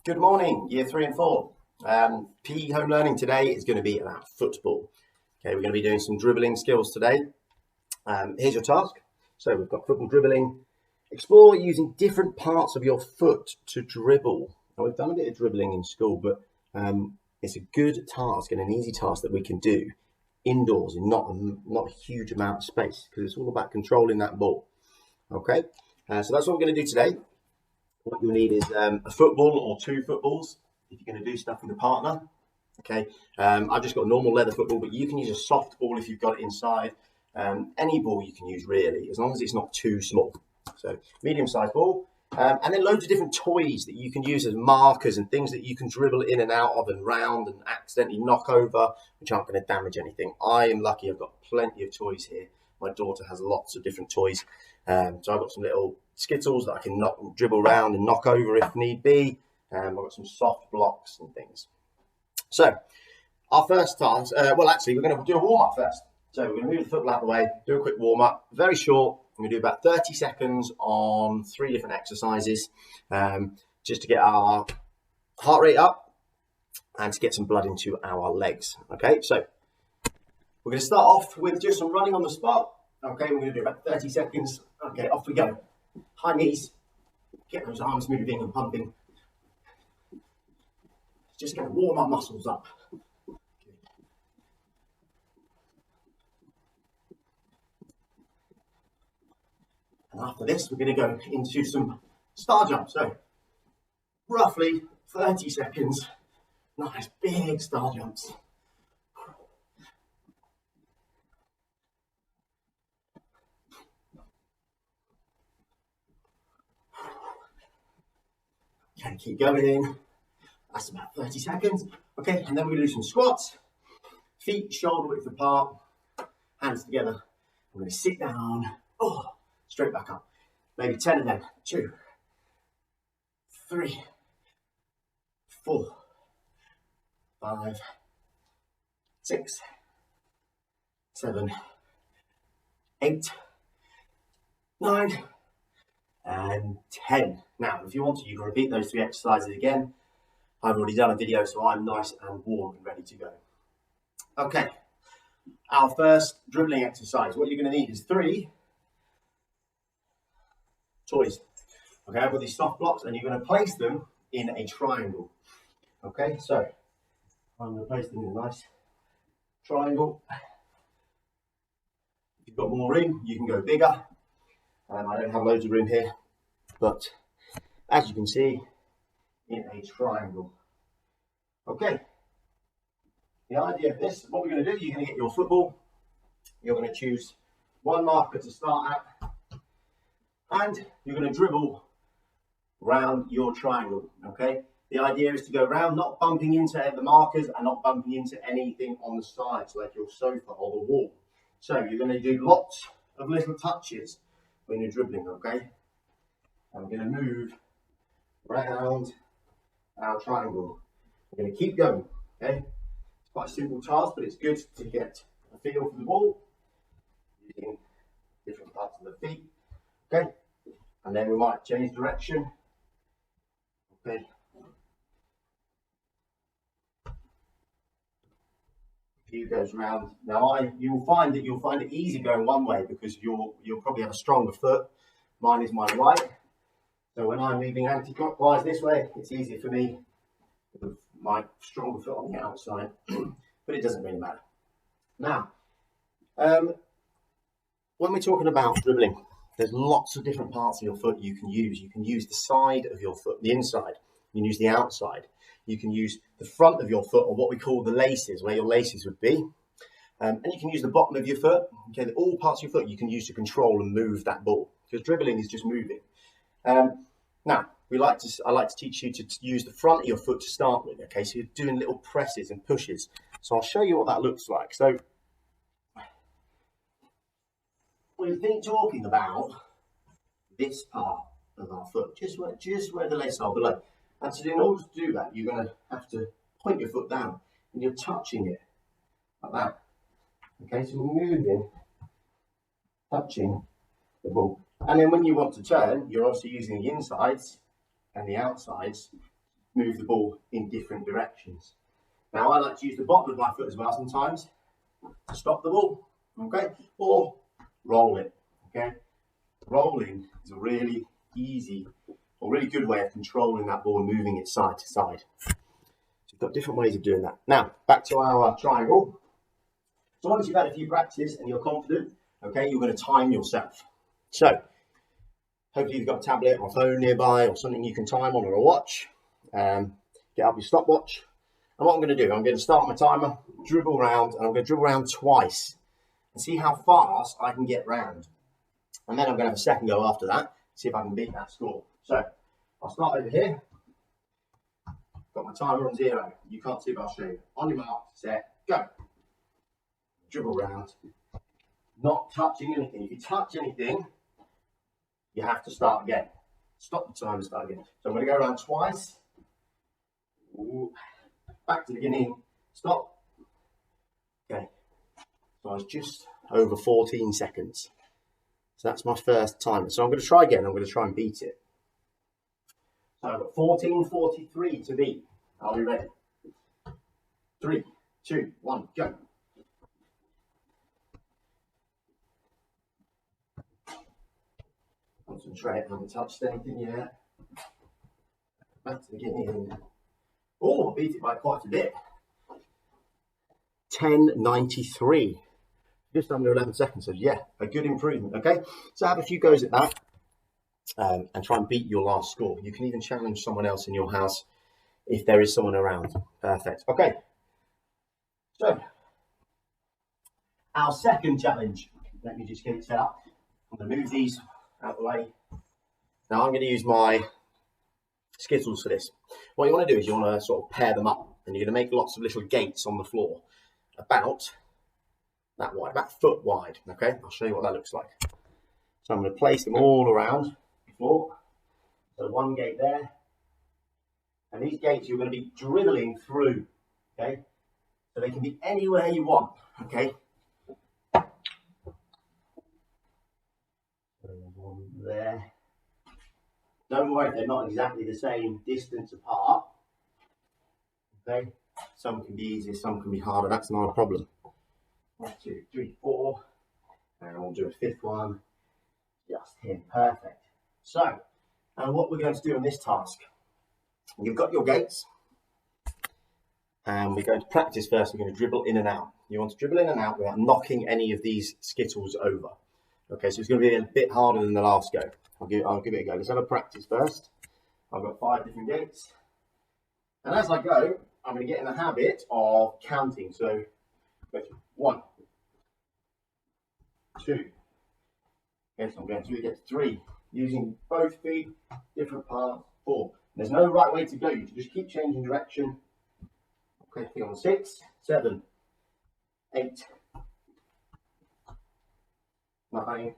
Good morning, year 3 and 4. PE home learning today is going to be about football. Okay, we're going to be doing some dribbling skills today. Here's your task. So we've got football dribbling. Explore using different parts of your foot to dribble. Now we've done a bit of dribbling in school, but it's a good task and an easy task that we can do indoors in not a huge amount of space, because it's all about controlling that ball. Okay, so that's what we're going to do today. What you'll need is a football or 2 footballs if you're going to do stuff with a partner. Okay, I've just got a normal leather football, but you can use a soft ball if you've got it inside. Any ball you can use really, as long as it's not too small. So medium-sized ball, and then loads of different toys that you can use as markers and things that you can dribble in and out of and round and accidentally knock over, which aren't going to damage anything. I am lucky; I've got plenty of toys here. My daughter has lots of different toys, so I've got some little skittles that I can dribble around and knock over if need be. I've got some soft blocks and things. So our first task, we're going to do a warm-up first. So we're going to move the football out of the way, do a quick warm-up, very short. I'm going to do about 30 seconds on 3 different exercises, just to get our heart rate up and to get some blood into our legs. Okay, so we're going to start off with just some running on the spot. Okay, we're going to do about 30 seconds. Okay, off we go. High knees, get those arms moving and pumping. Just going to warm our muscles up. And after this, we're going to go into some star jumps. So, roughly 30 seconds. Nice big star jumps. Okay, keep going. That's about 30 seconds. Okay, and then we're going to do some squats. Feet shoulder width apart, hands together. We're going to sit down. Straight back up. Maybe 10 of them. 2, 3, 4, 5, 6, 7, 8, 9, and 10. Now, if you want to, you can repeat those 3 exercises again. I've already done a video, so I'm nice and warm and ready to go. Okay, our first dribbling exercise. What you're going to need is 3 toys. Okay, I've got these soft blocks, and you're going to place them in a triangle. Okay, so I'm going to place them in a nice triangle. If you've got more room, you can go bigger. I don't have loads of room here, but as you can see, in a triangle. Okay, the idea of this, what we're going to do, you're going to get your football, you're going to choose one marker to start at, and you're going to dribble round your triangle. Okay, the idea is to go round, not bumping into the markers and not bumping into anything on the sides like your sofa or the wall. So you're going to do lots of little touches when you're dribbling. Okay, I'm going to move round our triangle. We're going to keep going. Okay, it's quite a simple task, but it's good to get a feel for the ball using different parts of the feet. Okay, and then we might change direction. Okay, view goes round. Now you'll find it easy going one way because you'll probably have a stronger foot. Mine is my right. So when I'm moving anti-clockwise this way, it's easier for me with my stronger foot on the outside, but it doesn't really matter. Now, when we're talking about dribbling, there's lots of different parts of your foot you can use. You can use the side of your foot, the inside. You can use the outside. You can use the front of your foot, or what we call the laces, where your laces would be. And you can use the bottom of your foot. Okay, all parts of your foot you can use to control and move that ball, because dribbling is just moving. Now, I like to teach you to use the front of your foot to start with. Okay, so you're doing little presses and pushes. So I'll show you what that looks like. So we've been talking about this part of our foot, just where the laces are below. And so in order to do that, you're going to have to point your foot down, and you're touching it like that. Okay, so we're moving, touching the ball. And then when you want to turn, you're also using the insides and the outsides move the ball in different directions. Now I like to use the bottom of my foot as well sometimes to stop the ball, okay, or roll it, okay. Rolling is a really easy or really good way of controlling that ball and moving it side to side. So you've got different ways of doing that. Now back to our triangle. So once you've had a few practices and you're confident, okay, you're going to time yourself. So hopefully you've got a tablet or a phone nearby or something you can time on, or a watch. Get up your stopwatch. And what I'm going to do, I'm going to start my timer, dribble round, and I'm going to dribble round twice and see how fast I can get round. And then I'm going to have a second go after that, see if I can beat that score. So I'll start over here. Got my timer on 0. You can't see, but I'll show you. On your mark, set, go. Dribble round. Not touching anything. If you touch anything, you have to start again. Stop the time and start again. So I'm going to go around twice. Ooh. Back to the beginning. Stop. Okay. So I was just over 14 seconds. So that's my first timer. So I'm going to try again. I'm going to try and beat it. So I've got 14:43 to beat. I'll be ready. 3, 2, 1, go. Concentrate. I haven't touched anything yet. Back to the beginning. Oh, I beat it by quite a bit. 10:93. Just under 11 seconds. So yeah, a good improvement. Okay, so have a few goes at that and try and beat your last score. You can even challenge someone else in your house if there is someone around. Perfect. Okay, so our second challenge. Let me just get it set up. I'm going to move these out of the way. Now I'm going to use my Skittles for this. What you want to do is you want to sort of pair them up, and you're going to make lots of little gates on the floor, about that wide, about foot wide. Okay, I'll show you what that looks like. So I'm going to place them all around the floor. So one gate there, and these gates you're going to be dribbling through. Okay, so they can be anywhere you want. Okay. One there. Don't worry if they're not exactly the same distance apart. Okay, some can be easier, some can be harder. That's not a problem. 1, 2, 3, 4, and we'll do a fifth one just here. Perfect. So, and what we're going to do in this task, you've got your gates, and we're going to practice first. We're going to dribble in and out. You want to dribble in and out without knocking any of these Skittles over. Okay, so it's going to be a bit harder than the last go. I'll give it a go. Let's have a practice first. I've got 5 different gates. And as I go, I'm going to get in the habit of counting. So, 1, 2. Yes, I'm going to get 3. Using both feet, different parts. 4. There's no right way to go. You can just keep changing direction. Okay, thing on 6, 7, 8, 9.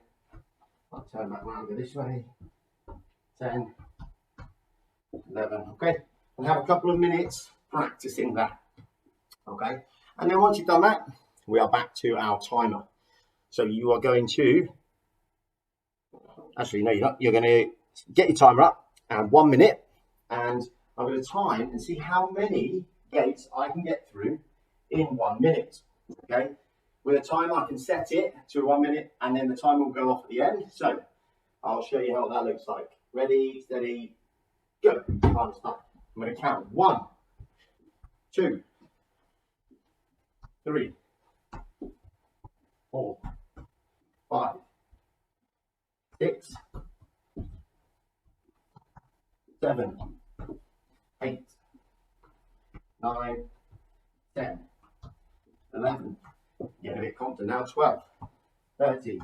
I'll turn back around, go this way. 10, 11. Okay, and have a couple of minutes practicing that. Okay, and then once you've done that, we are back to our timer. So you are going to, actually no, you're not. You're going to get your timer up and 1 minute, and I'm going to time and see how many gates I can get through in 1 minute. Okay. With a timer, I can set it to 1 minute, and then the timer will go off at the end. So I'll show you how that looks like. Ready, steady, go. Time start. I'm going to count 1, 2, 3, 4, 5, 6, 7, 8, 9, 10, 11. Get a bit confident now. 12, 13,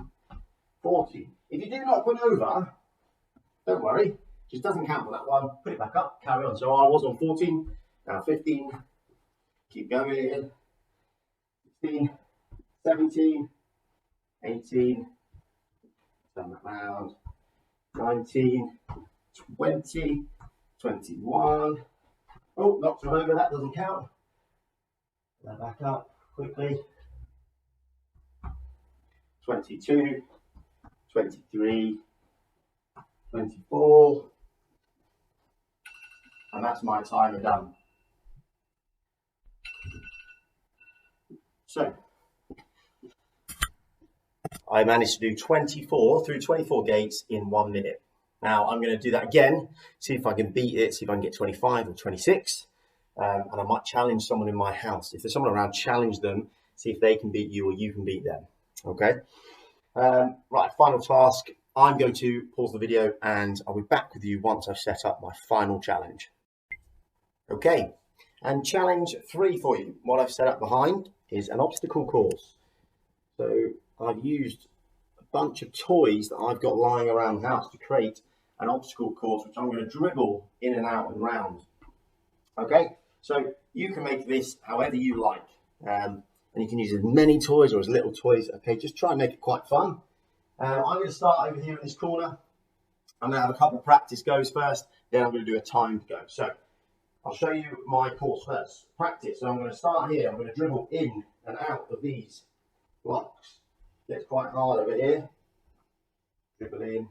14. If you do knock one over, don't worry. Just doesn't count for that one. Put it back up. Carry on. So I was on 14. Now 15. Keep going. 16, 17, 18. Turn that round. 19, 20, 21. Oh, knocked one over. That doesn't count. Put that back up quickly. 22, 23, 24, And that's my timer done. So I managed to do 24 gates in 1 minute. Now I'm going to do that again, see if I can beat it, see if I can get 25 or 26. And I might challenge someone in my house. If there's someone around, challenge them, see if they can beat you or you can beat them. Okay. Right, final task. I'm going to pause the video and I'll be back with you once I've set up my final challenge. Okay, and challenge 3 for you. What I've set up behind is an obstacle course. So I've used a bunch of toys that I've got lying around the house to create an obstacle course, which I'm going to dribble in and out and round. Okay, so you can make this however you like. And you can use as many toys or as little toys. Okay, just try and make it quite fun. I'm going to start over here in this corner. I'm going to have a couple of practice goes first, then I'm going to do a timed go. So I'll show you my course first. Practice. So I'm going to start here. I'm going to dribble in and out of these blocks. Gets quite hard over here. Dribble in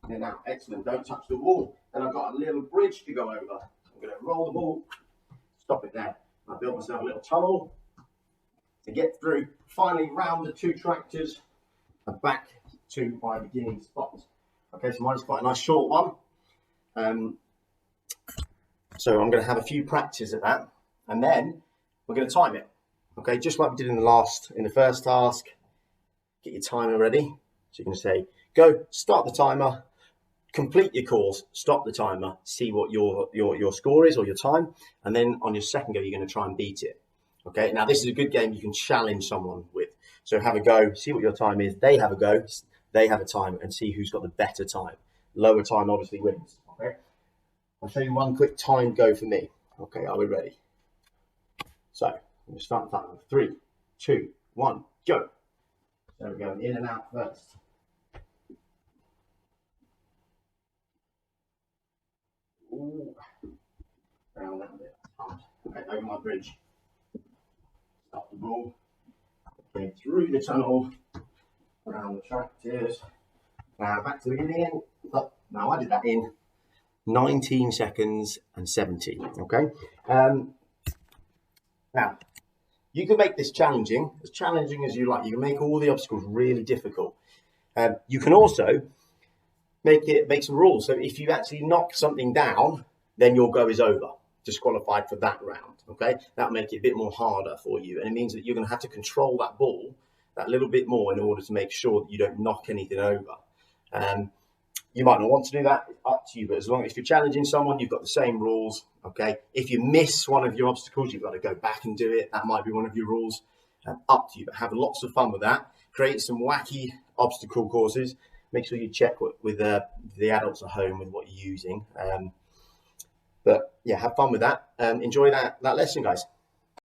and out. Excellent. Don't touch the wall. Then I've got a little bridge to go over. I'm going to roll the ball. Stop it there. I built myself a little tunnel to get through. Finally, round the 2 tractors and back to my beginning spot. Okay, so mine's quite a nice short one. So I'm going to have a few practice at that, and then we're going to time it. Okay, just like we did in the first task. Get your timer ready. So you're going to say, go, start the timer, complete your course, stop the timer, see what your score is or your time, and then on your second go, you're going to try and beat it. Okay, now this is a good game you can challenge someone with. So have a go, see what your time is, they have a go, they have a time, and see who's got the better time. Lower time obviously wins. Okay, I'll show you one quick time go for me. Okay, are we ready? So I'm going to start the timer. 3, 2, 1, go. So we're going in and out first. Ooh, down that bit. Okay, over my bridge. Stop the ball. Okay, through the tunnel, around the tractors. Now back to the beginning. Stop. Now I did that in 19 seconds and 70. Okay. Now you can make this challenging as you like. You can make all the obstacles really difficult. You can also make some rules. So if you actually knock something down, then your go is over, disqualified for that round. Okay, that'll make it a bit more harder for you, and it means that you're going to have to control that ball that little bit more in order to make sure that you don't knock anything over. You might not want to do that, it's up to you, but as long as you're challenging someone, you've got the same rules. Okay, if you miss one of your obstacles, you've got to go back and do it. That might be one of your rules. Up to you, but have lots of fun with that. Create some wacky obstacle courses. Make sure you check with the adults at home with what you're using. But yeah, have fun with that. Enjoy that lesson, guys.